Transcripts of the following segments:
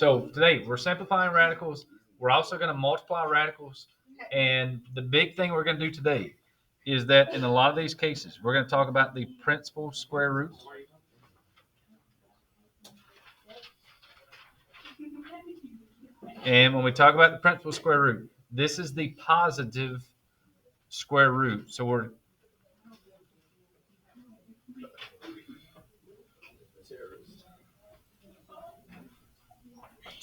So today we're simplifying radicals. We're also going to multiply radicals. And the big thing we're going to do today is that in a lot of these cases, we're going to talk about the principal square root. And when we talk about the principal square root, this is the positive square root. So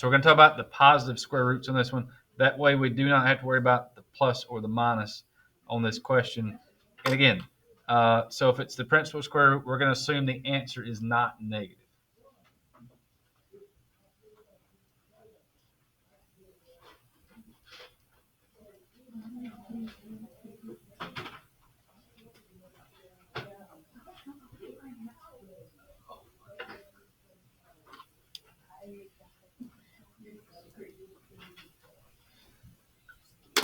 we're going to talk about the positive square roots on this one. That way we do not have to worry about the plus or the minus on this question. And again, so if it's the principal square root, we're going to assume the answer is not negative.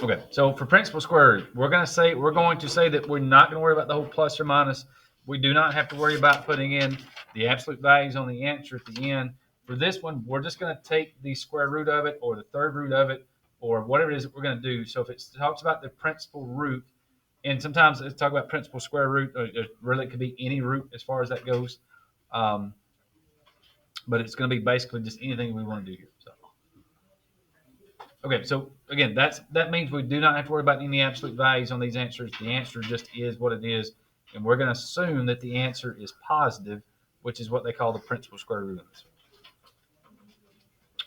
Okay, so for principal square root, we're going to say that we're not going to worry about the whole plus or minus. We do not have to worry about putting in the absolute values on the answer at the end. For this one, we're just going to take the square root of it or the third root of it or whatever it is that we're going to do. So if it talks about the principal root, and sometimes it's talk about principal square root, or really it could be any root as far as that goes. But it's going to be basically just anything we want to do here. So. Okay, so again, that means we do not have to worry about any absolute values on these answers. The answer just is what it is, and we're going to assume that the answer is positive, which is what they call the principal square root of this.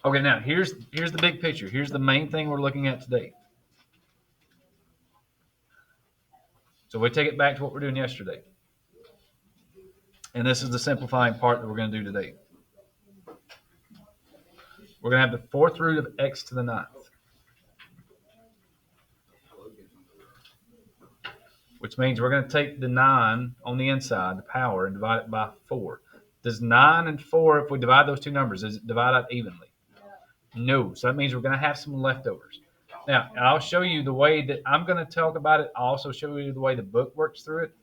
Okay, now here's the big picture. Here's the main thing we're looking at today. So we take it back to what we're doing yesterday, and this is the simplifying part that we're going to do today. We're going to have the fourth root of x to the ninth, which means we're going to take the 9 on the inside, the power, and divide it by 4. Does 9 and 4, if we divide those two numbers, does it divide out evenly? No. So that means we're going to have some leftovers. Now, I'll show you the way that I'm going to talk about it. I'll also show you the way the book works through it.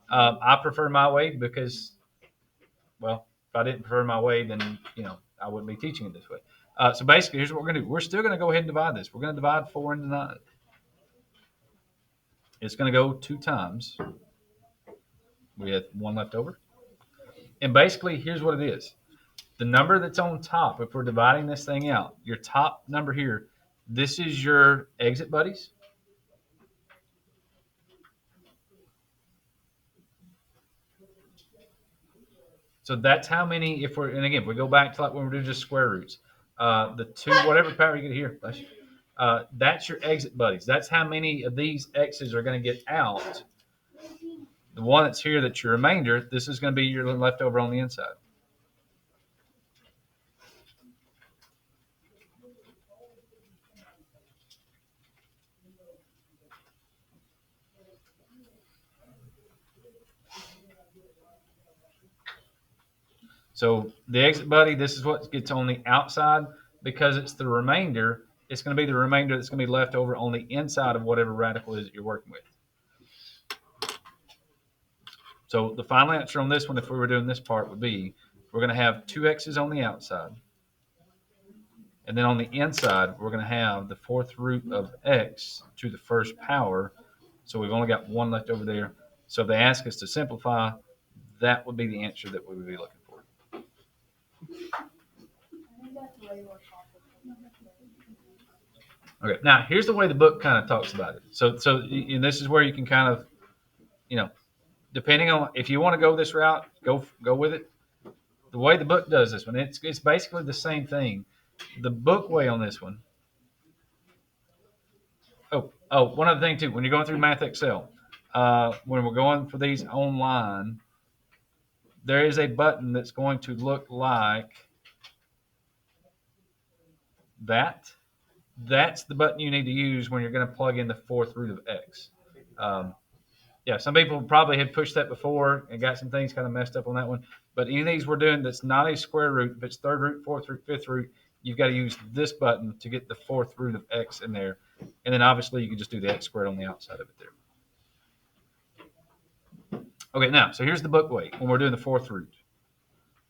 I prefer my way because, well, if I didn't prefer my way, then, I wouldn't be teaching it this way. So basically, here's what we're going to do. We're still going to go ahead and divide this. We're going to divide 4 into 9. It's going to go 2 times. We have 1 left over. And basically, here's what it is. The number that's on top, if we're dividing this thing out, your top number here, this is your exit buddies. So that's how many, and again, if we go back to like when we're doing just square roots, the 2, whatever power you get here, that's your exit buddies. That's how many of these x's are going to get out. The one that's here, that's your remainder, this is going to be your leftover on the inside. So the exit buddy, this is what gets on the outside because it's the remainder. It's going to be the remainder that's going to be left over on the inside of whatever radical is that you're working with. So the final answer on this one, if we were doing this part, would be we're going to have 2 x's on the outside. And then on the inside, we're going to have the fourth root of x to the first power. So we've only got 1 left over there. So if they ask us to simplify, that would be the answer that we would be looking for. Okay, now here's the way the book kind of talks about it. So and this is where you can kind of, depending on if you want to go this route, go with it. The way the book does this one, it's basically the same thing. The book way on this one. One other thing too. When you're going through Math Excel, when we're going for these online, there is a button that's going to look like that. That's the button you need to use when you're going to plug in the fourth root of x. Some people probably had pushed that before and got some things kind of messed up on that one. But any of these we're doing that's not a square root, if it's third root, fourth root, fifth root, you've got to use this button to get the fourth root of x in there. And then obviously you can just do the x squared on the outside of it there. Okay, now, so here's the book way when we're doing the fourth root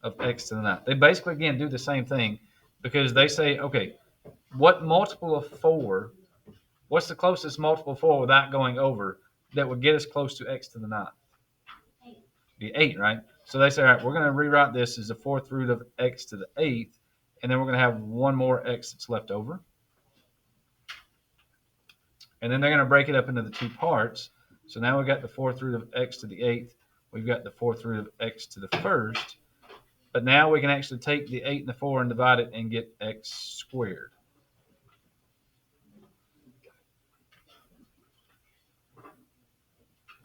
of x to the ninth. They basically, again, do the same thing. because they say, okay, what multiple of 4, what's the closest multiple of 4 without going over that would get us close to x to the 9? Be 8, right? So they say, all right, we're going to rewrite this as the 4th root of x to the 8th, and then we're going to have one more x that's left over. And then they're going to break it up into the two parts. So now we've got the 4th root of x to the 8th. We've got the 4th root of x to the 1st. But now we can actually take the 8 and the 4 and divide it and get x squared.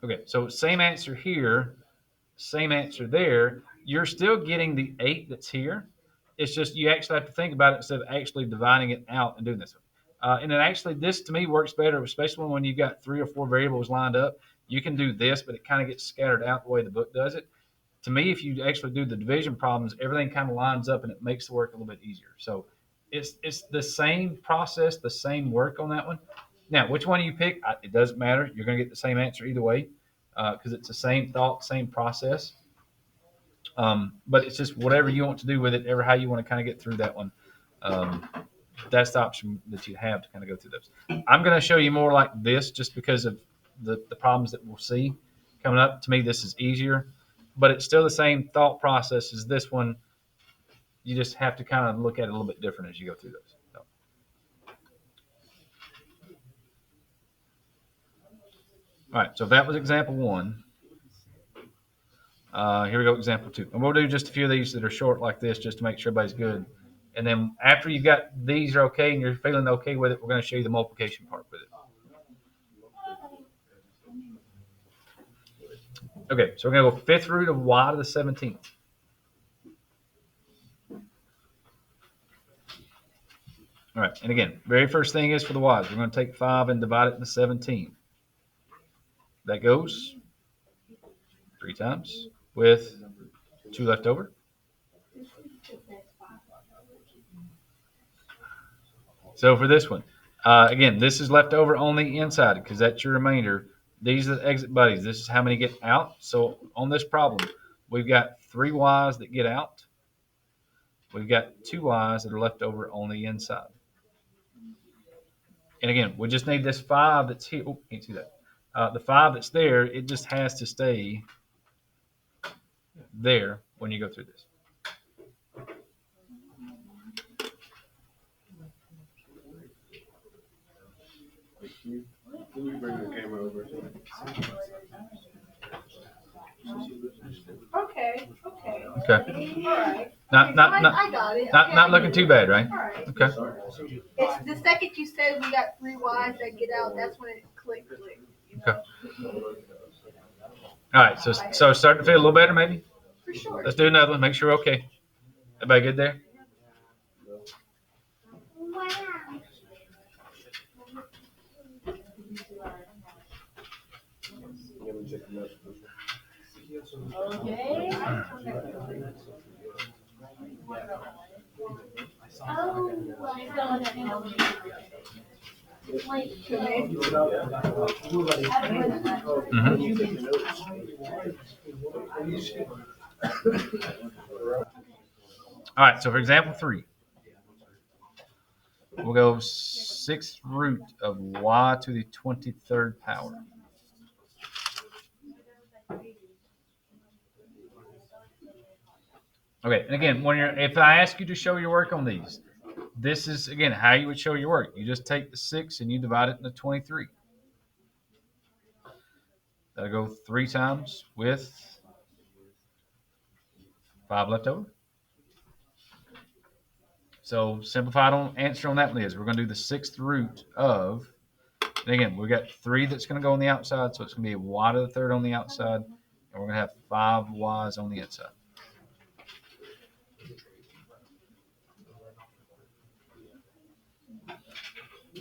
Okay, so same answer here, same answer there. You're still getting the 8 that's here. It's just you actually have to think about it instead of actually dividing it out and doing this. And then actually, this to me works better, especially when you've got 3 or 4 variables lined up. You can do this, but it kind of gets scattered out the way the book does it. To me, if you actually do the division problems, everything kind of lines up and it makes the work a little bit easier. So it's the same process, the same work on that one. Now, which one you pick, it doesn't matter. You're going to get the same answer either way because it's the same thought, same process. But it's just whatever you want to do with it, ever how you want to kind of get through that one. That's the option that you have to kind of go through those. I'm going to show you more like this just because of the problems that we'll see coming up. To me, this is easier, but it's still the same thought process as this one. You just have to kind of look at it a little bit different as you go through those. So. All right, so that was example 1. Here we go, example 2. And we'll do just a few of these that are short like this just to make sure everybody's good. And then after you've got these are okay and you're feeling okay with it, we're going to show you the multiplication part with it. Okay, so we're going to go 5th root of y to the 17th. All right, and again, very first thing is for the y's. We're going to take 5 and divide it into 17. That goes 3 times with 2 left over. So for this one, again, this is left over on the inside because that's your remainder. These are the exit buddies. This is how many get out. So on this problem, we've got 3 y's that get out. We've got 2 y's that are left over on the inside. And again, we just need this 5 that's here. Oh, can't see that. The 5 that's there, it just has to stay there when you go through this. Can you bring the camera over? Okay. Okay. All right. I got it. Not looking too bad, right? All right. Okay. It's the second you said we got 3 Y's that get out, that's when it clicked. Okay. All right. So starting to feel a little better, maybe. For sure. Let's do another one. Make sure we're okay. Everybody good there? Okay. All right. So for example 3, we'll go 6th root of y to the 23rd power. Okay, and again, if I ask you to show your work on these, this is again how you would show your work. You just take the 6 and you divide it into 23. That'll go 3 times with 5 left over. So simplified answer on that one is we're going to do the 6th root of, and again, we've got 3 that's going to go on the outside, so it's going to be a y to the 3rd on the outside, and we're going to have 5 y's on the inside.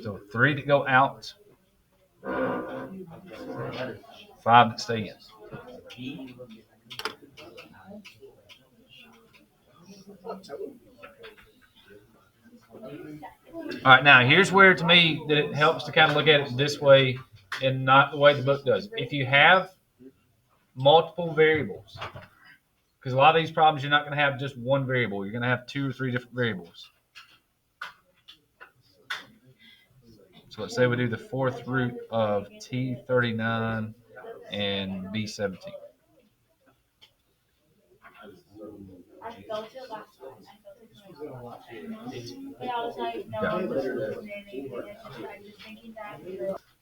So 3 that go out, 5 that stay in. All right, now here's where to me that it helps to kind of look at it this way and not the way the book does. If you have multiple variables, because a lot of these problems you're not going to have just one variable, you're going to have 2 or 3 different variables. So let's say we do the fourth root of T39 and B17.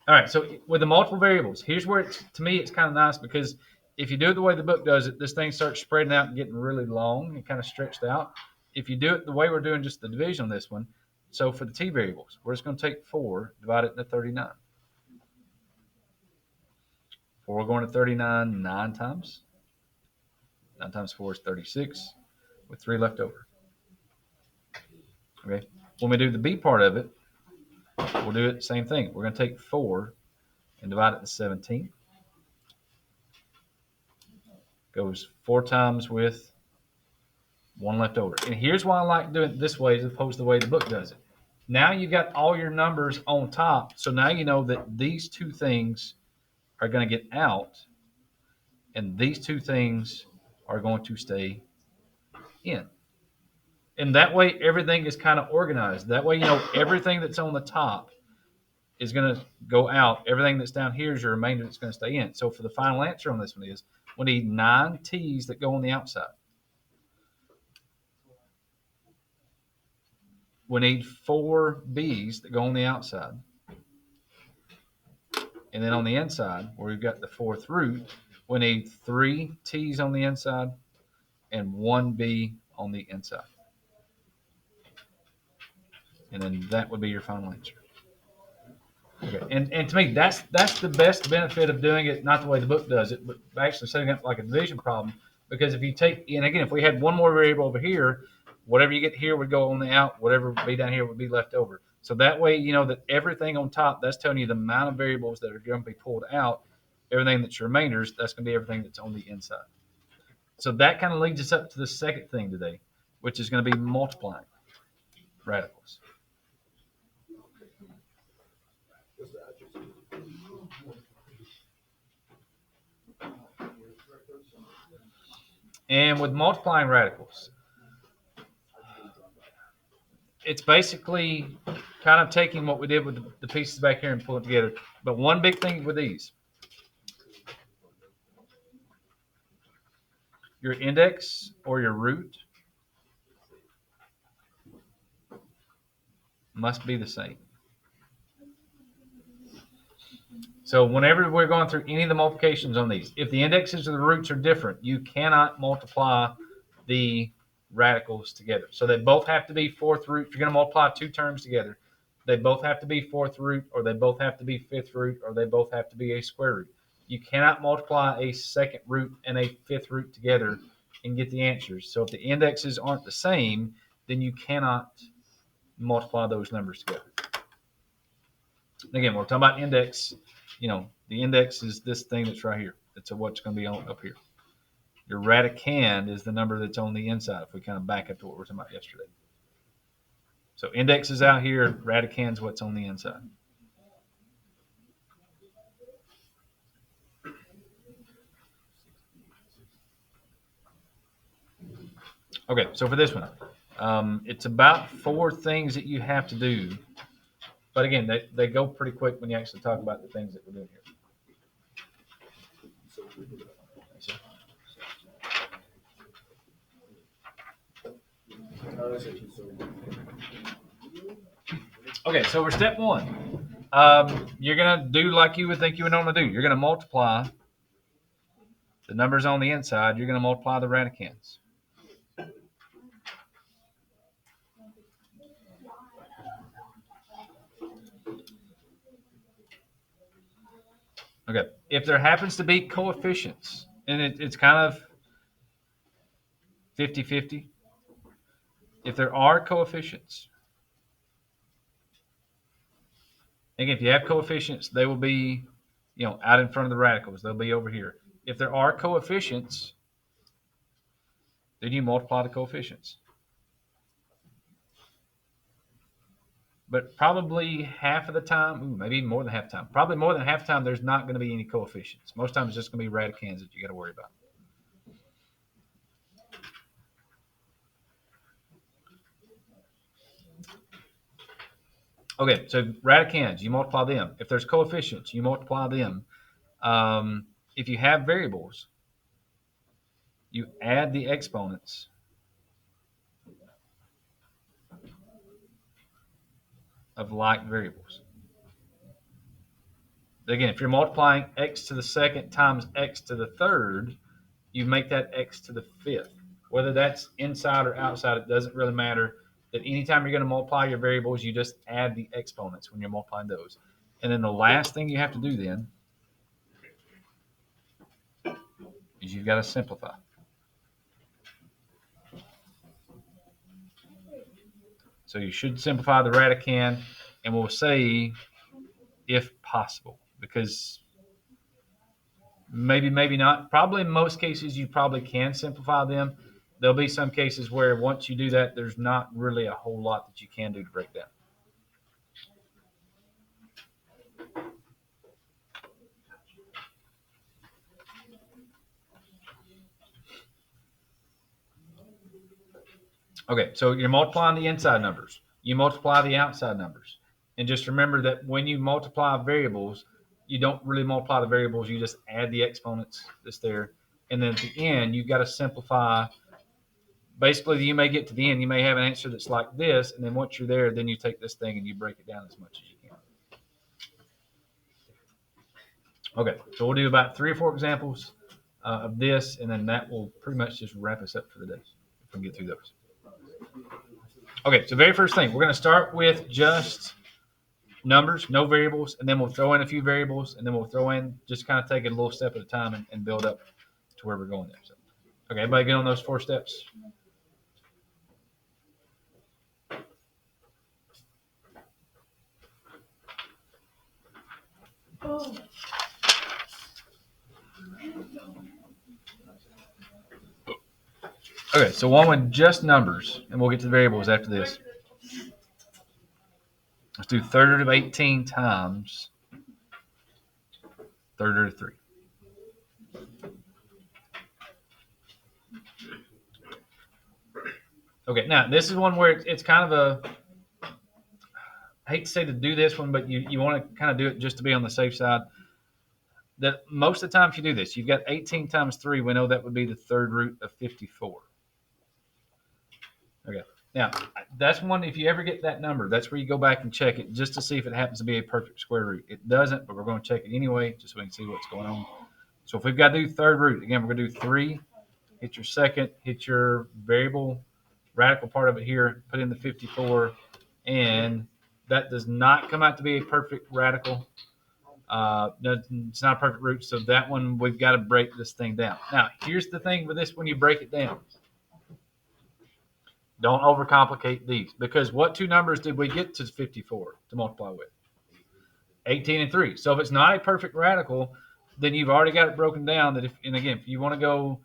All right, so with the multiple variables, here's where to me it's kind of nice because if you do it the way the book does it, this thing starts spreading out and getting really long and kind of stretched out. If you do it the way we're doing just the division on this one, so for the t variables, we're just going to take 4, divide it into 39. 4 going to 39 9 times. 9 times 4 is 36, with 3 left over. Okay, when we do the b part of it, we'll do it the same thing. We're going to take 4 and divide it into 17. Goes 4 times with 1 left over. And here's why I like doing it this way as opposed to the way the book does it. Now you got all your numbers on top, so now you know that these two things are going to get out, and these two things are going to stay in. And that way everything is kind of organized. That way you know everything that's on the top is going to go out. Everything that's down here is your remainder that's going to stay in. So for the final answer on this one is we need 9 T's that go on the outside. We need 4 B's that go on the outside. And then on the inside, where we've got the fourth root, we need 3 T's on the inside and 1 B on the inside. And then that would be your final answer. Okay. And to me, that's the best benefit of doing it, not the way the book does it, but actually setting up like a division problem. Because if you take, and again, if we had one more variable over here, whatever you get here would go on the out, whatever would be down here would be left over. So that way, you know that everything on top, that's telling you the amount of variables that are going to be pulled out. Everything that's your remainders, that's going to be everything that's on the inside. So that kind of leads us up to the second thing today, which is going to be multiplying radicals. And with multiplying radicals, it's basically kind of taking what we did with the pieces back here and pulling it together. But one big thing with these, your index or your root must be the same. So whenever we're going through any of the multiplications on these, if the indexes or the roots are different, you cannot multiply the radicals together. So they both have to be fourth root. If you're going to multiply 2 terms together, they both have to be fourth root, or they both have to be fifth root, or they both have to be a square root. You cannot multiply a second root and a fifth root together and get the answers. So if the indexes aren't the same, then you cannot multiply those numbers together. Again, we're talking about index. You know, the index is this thing that's right here. It's what's going to be on up here. Your radicand is the number that's on the inside, if we kind of back up to what we were talking about yesterday. So index is out here, radicand's what's on the inside. Okay, so for this one, it's about 4 things that you have to do. But again, they go pretty quick when you actually talk about the things that we're doing here. Okay, so for step 1, you're going to do like you would think you would normally do. You're going to multiply the numbers on the inside. You're going to multiply the radicands. Okay, if there happens to be coefficients, and it's kind of 50-50. If there are coefficients, again, if you have coefficients, they will be, you know, out in front of the radicals. They'll be over here. If there are coefficients, then you multiply the coefficients. But probably half of the time, maybe even more than half the time, probably more than half the time, there's not going to be any coefficients. Most times it's just going to be radicands that you got to worry about. Okay, so radicands, you multiply them. If there's coefficients, you multiply them. If you have variables, you add the exponents of like variables. Again, if you're multiplying x to the second times x to the third, you make that x to the fifth. Whether that's inside or outside, it doesn't really matter. That anytime you're going to multiply your variables, you just add the exponents when you're multiplying those. And then the last thing you have to do then is you've got to simplify. So you should simplify the radicand, and we'll say if possible, because maybe not. Probably in most cases, you probably can simplify them. There'll be some cases where once you do that, there's not really a whole lot that you can do to break down. Okay, so you're multiplying the inside numbers. You multiply the outside numbers. And just remember that when you multiply variables, you don't really multiply the variables, you just add the exponents that's there. And then at the end, you've got to simplify. Basically, you may get to the end, you may have an answer that's like this, and then once you're there, then you take this thing and you break it down as much as you can. Okay, so we'll do about 3 or 4 examples of this, and then that will pretty much just wrap us up for the day if we can get through those. Okay, so very first thing, we're going to start with just numbers, no variables, and then we'll throw in a few variables, and then we'll throw in, just kind of take it a little step at a time and build up to where we're going there. So, okay, everybody get on those 4 steps? Okay, so one with just numbers, and we'll get to the variables after this. Let's do 3rd root of 18 times 3rd root of 3. Okay, now this is one where it's kind of a, I hate to say to do this one, but you want to kind of do it just to be on the safe side. That most of the time, if you do this, you've got 18 times 3. We know that would be the 3rd root of 54. Okay. Now, that's one, if you ever get that number, that's where you go back and check it just to see if it happens to be a perfect square root. It doesn't, but we're going to check it anyway, just so we can see what's going on. So if we've got to do 3rd root, again, we're going to do 3, hit your second, hit your variable, radical part of it here, put in the 54, and that does not come out to be a perfect radical. It's not a perfect root, so that one, we've got to break this thing down. Now, here's the thing with this when you break it down. Don't overcomplicate these, because what 2 numbers did we get to 54 to multiply with? 18 and 3. So if it's not a perfect radical, then you've already got it broken down. That and again, if you want to go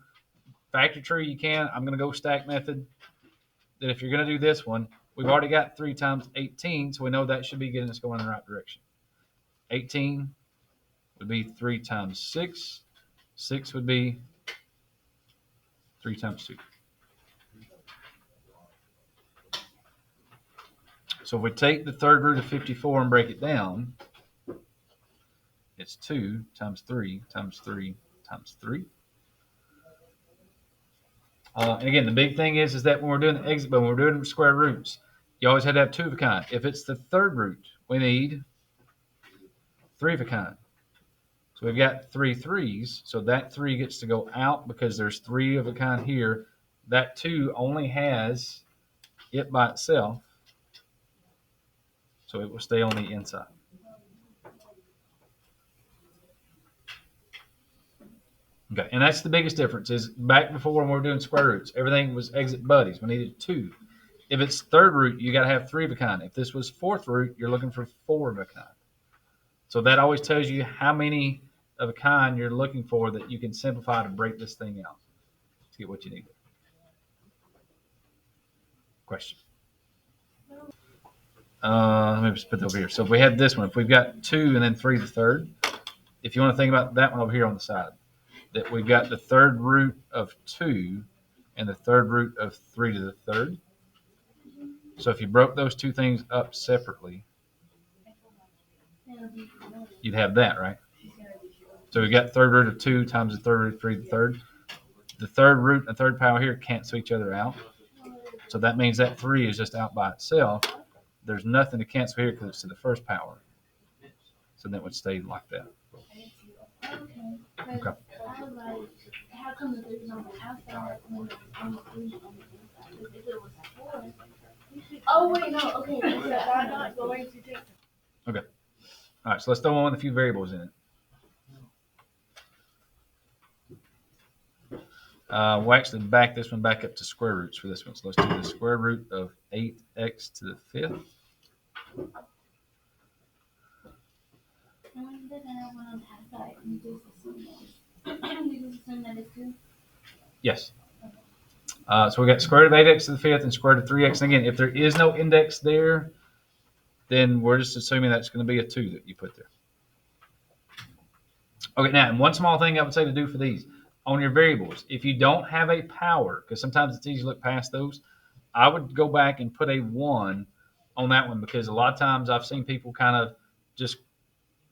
factor tree, you can. I'm going to go stack method. That if you're going to do this one, we've already got 3 times 18, so we know that should be getting us going in the right direction. 18 would be 3 times 6. 6 would be 3 times 2. So if we take the 3rd root of 54 and break it down, it's 2 times 3 times 3 times 3. And again, the big thing is that when we're doing the exit, when we're doing square roots, you always have to have 2 of a kind. If it's the 3rd root, we need 3 of a kind. So we've got 3 3s, so that 3 gets to go out because there's 3 of a kind here. That 2 only has it by itself, so it will stay on the inside. Okay, and that's the biggest difference is back before when we were doing square roots, everything was exit buddies. We needed 2. If it's 3rd root, you got to have 3 of a kind. If this was 4th root, you're looking for 4 of a kind. So that always tells you how many of a kind you're looking for that you can simplify to break this thing out to get what you need. Question. Let me just put that over here. So if we had this one, if we've got 2 and then 3 to the 3rd, if you want to think about that one over here on the side, that we've got the 3rd root of 2 and the 3rd root of 3 to the 3rd. So if you broke those 2 things up separately, You'd have that, right? So we got third root of 2 times the third root of 3 to the third. The third root and third power here cancel each other out. So that means that 3 is just out by itself. There's nothing to cancel here because it's to the first power. So that would stay like that. Okay. How come the 3 is on the outside when it's on the 3 on the inside? If it was 4. Oh, wait, no, okay. So I'm not going to take. Okay. All right, so let's throw on a few variables in it. We'll actually back this one back up to square roots for this one. So let's do the square root of 8x to the 5th. Yes. So we got square root of 8x to the 5th and square root of 3x. And again, if there is no index there, then we're just assuming that's going to be a 2 that you put there. Okay, now, and one small thing I would say to do for these, on your variables, if you don't have a power, because sometimes it's easy to look past those, I would go back and put a 1 on that one, because a lot of times I've seen people kind of just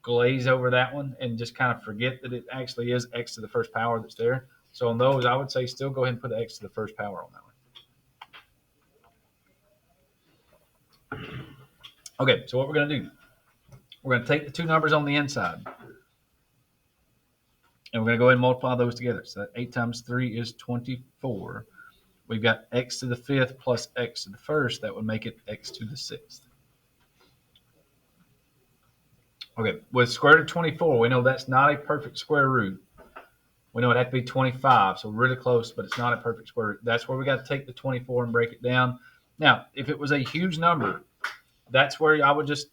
glaze over that one and just kind of forget that it actually is x to the first power that's there. So on those, I would say still go ahead and put x to the first power on that one. Okay, so what we're going to do, we're going to take the two numbers on the inside, and we're going to go ahead and multiply those together. So that 8 times 3 is 24. We've got x to the 5th plus x to the 1st. That would make it x to the 6th. Okay, with square root of 24, we know that's not a perfect square root. We know it had to be 25, so really close, but it's not a perfect square root. That's where we got to take the 24 and break it down. Now, if it was a huge number, that's where I would just,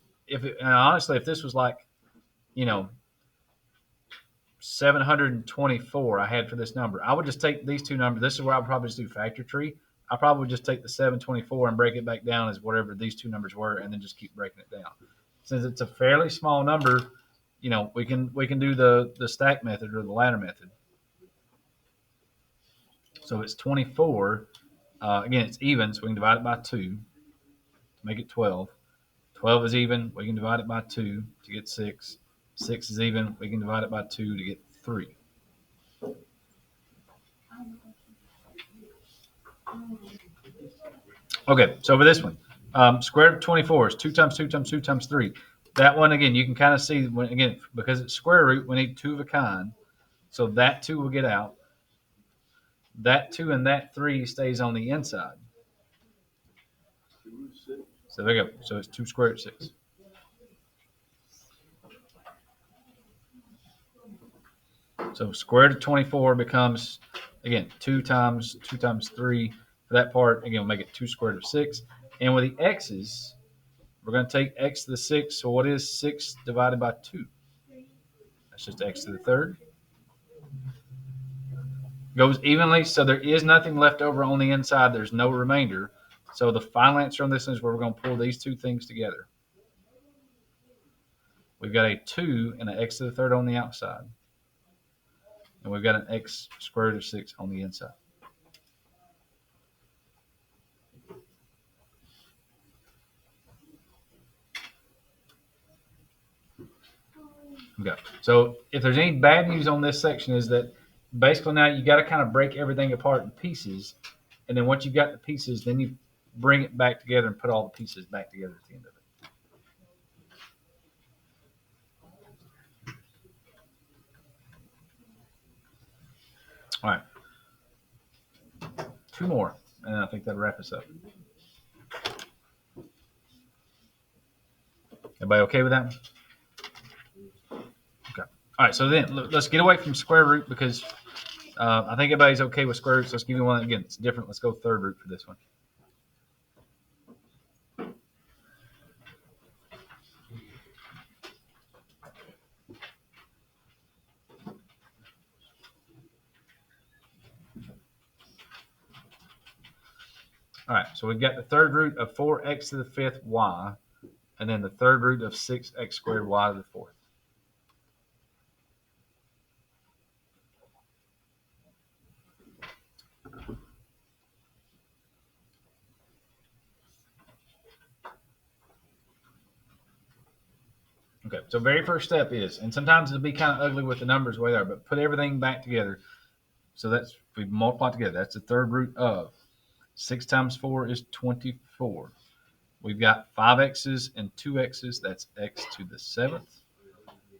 honestly, if this was like, 724 I had for this number, I would just take these two numbers. This is where I would probably just do factor tree. I probably would just take the 724 and break it back down as whatever these two numbers were, and then just keep breaking it down. Since it's a fairly small number, we can do the stack method or the ladder method. So it's 24. Again, it's even, so we can divide it by 2 to make it 12. 12 is even. We can divide it by 2 to get 6. 6 is even. We can divide it by 2 to get 3. Okay, so for this one, square root of 24 is 2 times 2 times 2 times 3. That one, again, you can kind of see, again, because it's square root, we need 2 of a kind. So that 2 will get out. That 2 and that 3 stays on the inside. So there you go. So it's 2 square root 6. So square root of 24 becomes, again, 2 times 3. For that part, again, we'll make it 2 square root of 6. And with the x's, we're going to take x to the 6. So what is 6 divided by 2? That's just x to the third. Goes evenly, so there is nothing left over on the inside. There's no remainder. So the final answer on this is where we're going to pull these two things together. We've got a 2 and an x to the third on the outside. And we've got an x square root of 6 on the inside. Okay. So if there's any bad news on this section is that basically now you got to kind of break everything apart in pieces. And then once you've got the pieces, then you bring it back together and put all the pieces back together at the end of it. All right. 2 more, and I think that'll wrap us up. Everybody okay with that one? Okay. All right, so then let's get away from square root because I think everybody's okay with square roots. Let's give you one again. It's different. Let's go third root for this one. All right, so we've got the third root of 4x to the 5th y, and then the third root of 6x squared y to the 4th. Okay, so very first step is, and sometimes it'll be kind of ugly with the numbers way there, but put everything back together. So that's, we multiply together. That's the third root of 6 times 4 is 24. We've got 5 x's and 2 x's. That's x to the 7th.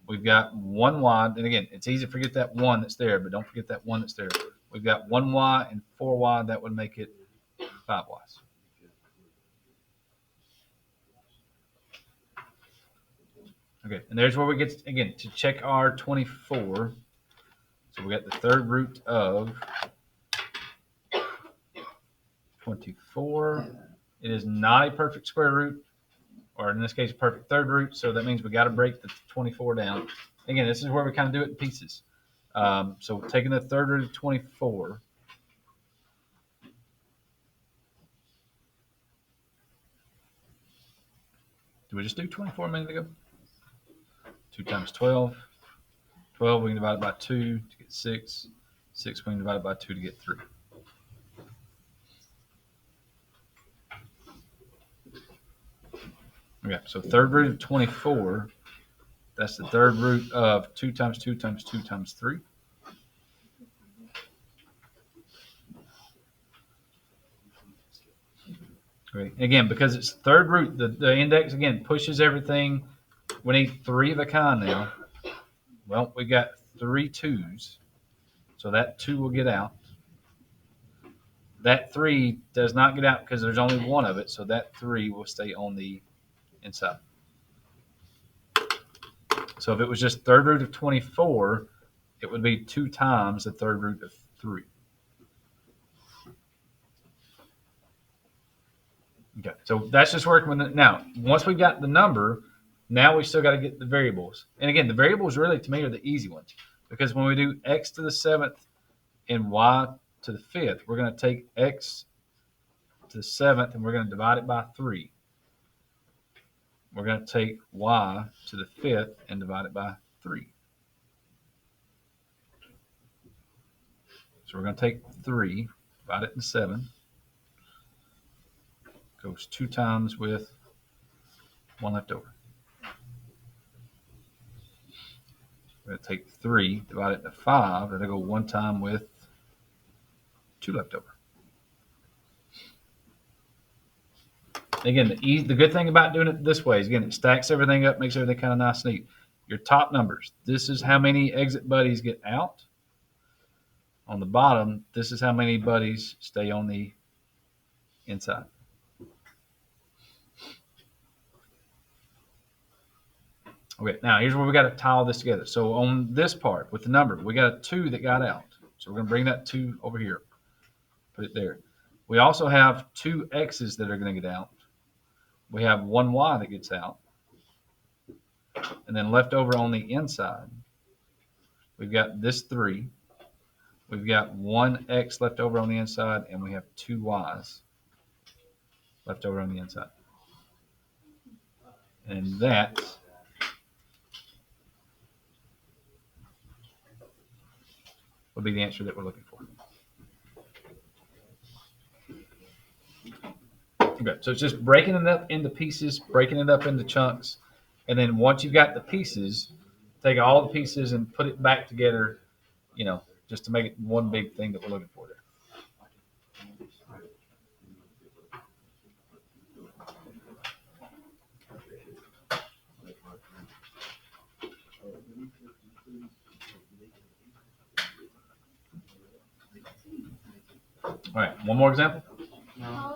We've got 1 y, and again, it's easy to forget that 1 that's there, but don't forget that 1 that's there. We've got 1 y and 4 y. That would make it 5 y's. Okay, and there's where we get, again, to check our 24. So we got the third root of 24. It is not a perfect square root, or in this case, a perfect third root. So that means we got to break the 24 down. Again, this is where we kind of do it in pieces. So taking the third root of 24. Did we just do 24 a minute ago? 2 times 12. 12, we can divide it by 2 to get 6. 6, we can divide it by 2 to get 3. Okay, so third root of 24, that's the third root of 2 times 2 times 2 times 3. Okay, again, because it's third root, the index, again, pushes everything. We need 3 of a kind now. Well, we got 3 2's, so that 2 will get out. That 3 does not get out because there's only one of it, so that 3 will stay on the inside. So if it was just third root of 24, it would be 2 times the third root of 3. Okay, so that's just working with it. Now, once we've got the number, now we still got to get the variables. And again, the variables really, to me, are the easy ones. Because when we do x to the 7th and y to the 5th, we're going to take x to the 7th and we're going to divide it by 3. We're going to take y to the 5th and divide it by 3. So we're going to take 3, divide it into 7. Goes 2 times with 1 left over. We're going to take 3, divide it into 5. That'll go 1 time with 2 left over. Again, the good thing about doing it this way is, again, it stacks everything up, makes everything kind of nice and neat. Your top numbers, this is how many exit buddies get out. On the bottom, this is how many buddies stay on the inside. Okay, now here's where we got to tie all this together. So on this part with the number, we got a 2 that got out. So we're going to bring that 2 over here, put it there. We also have 2 x's that are going to get out. We have 1 y that gets out. And then left over on the inside, we've got this 3. We've got 1 x left over on the inside, and we have 2 y's left over on the inside. And that would be the answer that we're looking for. Okay, so it's just breaking it up into pieces, breaking it up into chunks, and then once you've got the pieces, take all the pieces and put it back together, just to make it one big thing that we're looking for there. All right, one more example. How